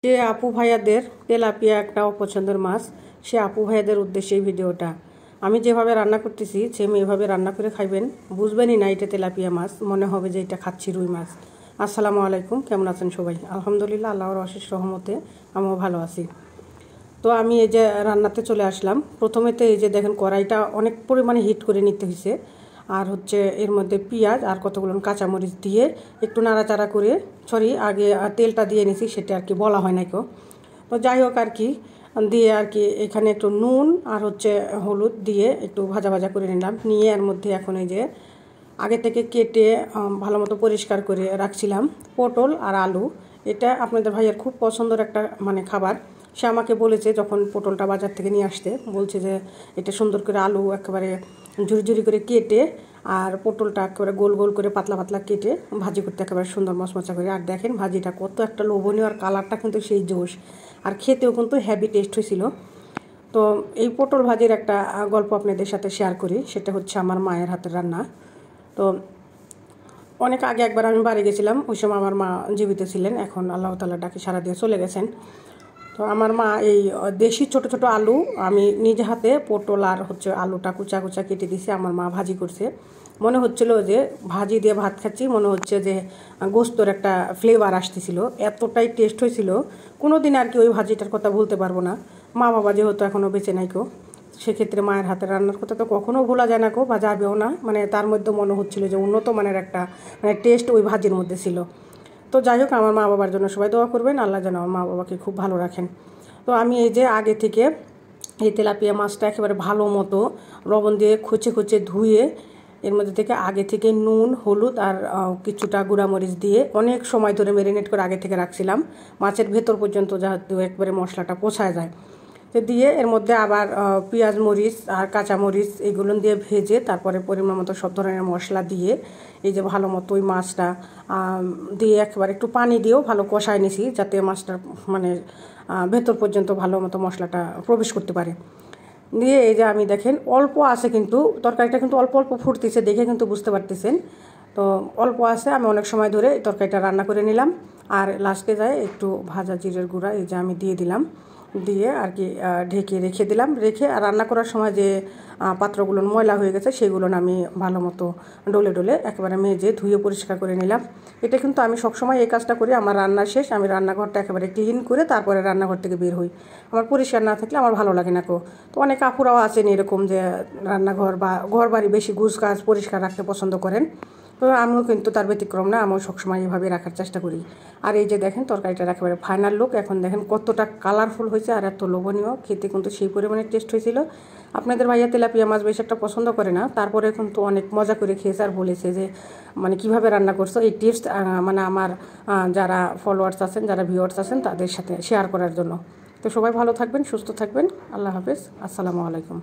যে আপু ভাইয়াদের তেলাপিয়া একটা অপছন্দের মাছ, সে আপু ভাইয়াদের উদ্দেশ্যে এই ভিডিওটা। আমি যেভাবে রান্না করতেছি সেম এভাবে রান্না করে খাইবেন, বুঝবেনই না এটা তেলাপিয়া মাছ, মনে হবে যে এটা খাচ্ছি রুই মাছ। আসসালামু আলাইকুম, কেমন আছেন সবাই? আলহামদুলিল্লাহ, আল্লাহর অশেষ রহমতে আমিও ভালো আছি। তো আমি এই যে রান্নাতে চলে আসলাম। প্রথমেতে এই যে দেখেন কড়াইটা অনেক পরিমাণে হিট করে নিতে হয়েছে, আর হচ্ছে এর মধ্যে পেঁয়াজ আর কতগুলো কাঁচামরিচ দিয়ে একটু নাড়াচাড়া করে, আগে তেলটা দিয়ে নিছি, সেটা আর কি বলা হয় না কেউ। তো যাই হোক আর কি দিয়ে আর কি এখানে একটু নুন আর হচ্ছে হলুদ দিয়ে একটু ভাজা ভাজা করে নিলাম। নিয়ে এর মধ্যে এখন এই যে আগে থেকে কেটে ভালো মতো পরিষ্কার করে রাখছিলাম পটল আর আলু। এটা আপনাদের ভাইয়ের খুব পছন্দের একটা খাবার। সে আমাকে বলেছে যখন পটলটা বাজার থেকে নিয়ে আসতে, বলছে যে এটা সুন্দর করে আলু একেবারে ঝুরি ঝুরি করে কেটে আর পটলটা একেবারে গোল গোল করে পাতলা পাতলা কেটে ভাজি করতে একেবারে সুন্দর মচমচা করে। আর দেখেন ভাজিটা কত একটা লোভনীয়, আর কালারটা কিন্তু সেই জোশ, আর খেতেও কিন্তু হ্যাভি টেস্ট হয়েছিল। তো এই পটল ভাজির একটা গল্প আপনাদের সাথে শেয়ার করি, সেটা হচ্ছে আমার মায়ের হাতের রান্না। তো অনেক আগে একবার আমি বাড়ি গেছিলাম, ওই সময় আমার মা জীবিত ছিলেন, এখন আল্লাহ তাআলা ডাকে সারা দিয়ে চলে গেছেন। তো আমার মা এই দেশি ছোট ছোট আলু আমি নিজে হাতে পটল আর হচ্ছে আলুটা কুচা কুচা কেটে দিয়েছি, আমার মা ভাজি করছে। মনে হচ্ছিল যে ভাজি দিয়ে ভাত খাচ্ছি, মনে হচ্ছে যে গোস্তর একটা ফ্লেভার আসতেছিল, এতটাই টেস্ট হয়েছিল। কোনো দিন আর কি ওই ভাজিটার কথা বলতে পারবো না। মা বাবা যেহেতু এখনও বেঁচে নাই কেউ, সেক্ষেত্রে মায়ের হাতের রান্নার কথা তো কখনও ভোলা যায় না কেউ, বা যাবেও না। তার মধ্যে মনে হচ্ছিল যে উন্নত মানের একটা টেস্ট ওই ভাজির মধ্যে ছিল। তো যাই হোক, আমার মা বাবার জন্য সবাই দোয়া করবেন, আল্লাহ যেন আমার মা বাবাকে খুব ভালো রাখেন। তো আমি এই যে আগে থেকে এই তেলাপিয়া মাছটা একেবারে ভালো মতো লবণ দিয়ে খুঁচে খুঁচে ধুয়ে এর মধ্যে থেকে আগে থেকে নুন হলুদ আর কিছুটা গুঁড়ামরিচ দিয়ে অনেক সময় ধরে ম্যারিনেট করে আগে থেকে রাখছিলাম, মাছের ভেতর পর্যন্ত যাতে একবারে মশলাটা পৌঁছায় যায়। তো দিয়ে এর মধ্যে আবার পেঁয়াজ মরিচ আর কাঁচামরিচ এগুলো দিয়ে ভেজে তারপরে পরিমাণ মতো সব ধরনের মশলা দিয়ে এই যে ভালো মতো ওই মাছটা দিয়ে একেবারে একটু পানি দিয়েও ভালো কষায় নিছি, যাতে মাছটার ভেতর পর্যন্ত ভালো মতো মশলাটা প্রবেশ করতে পারে। দিয়ে এই যে আমি দেখেন অল্প আছে, কিন্তু তরকারিটা কিন্তু অল্প অল্প ফুটতেছে, দেখে কিন্তু বুঝতে পারতেছেন। তো অল্প আছে, আমি অনেক সময় ধরে তরকারিটা রান্না করে নিলাম। আর লাস্টে যায় একটু ভাজা জিরের গুঁড়া এই যে আমি দিয়ে দিলাম, দিয়ে আর কি ঢেকে রেখে দিলাম। রেখে আর রান্না করার সময় যে পাত্রগুলো ময়লা হয়ে গেছে সেগুলো আমি ভালো মতো ডলে ডলে একেবারে মেজে ধুয়ে পরিষ্কার করে নিলাম। এটা কিন্তু আমি সবসময় এই কাজটা করি। আমার রান্না শেষ আমি রান্নাঘরটা একেবারে ক্লিন করে তারপরে রান্নাঘর থেকে বের হই। আমার পরিষ্কার না থাকলে আমার ভালো লাগে না কো। তো অনেক আপুরাও আছেন এরকম যে রান্নাঘর বা ঘর বাড়ি বেশি গুছ কাজ পরিষ্কার রাখতে পছন্দ করেন। তো আমিও কিন্তু তার ব্যতিক্রম না, আমিও সবসময় এভাবে রাখার চেষ্টা করি। আর এই যে দেখেন তরকারিটার একেবারে ফাইনাল লুক, এখন দেখেন কতটা কালারফুল হয়েছে আর এত লোভনীয়, খেতে কিন্তু সেই পরিমাণে টেস্ট হয়েছিল। আপনাদের ভাইয়া তেলাপিয়া মাছ বেশি একটা পছন্দ করে না, তারপরে কিন্তু অনেক মজা করে খেয়েছে আর বলেছে যে কীভাবে রান্না করছো এই টিপস আমার যারা ফলোয়ার্স আছেন, যারা ভিউয়ার্স আছেন তাদের সাথে শেয়ার করার জন্য। তো সবাই ভালো থাকবেন, সুস্থ থাকবেন, আল্লাহ হাফেজ, আসসালামু আলাইকুম।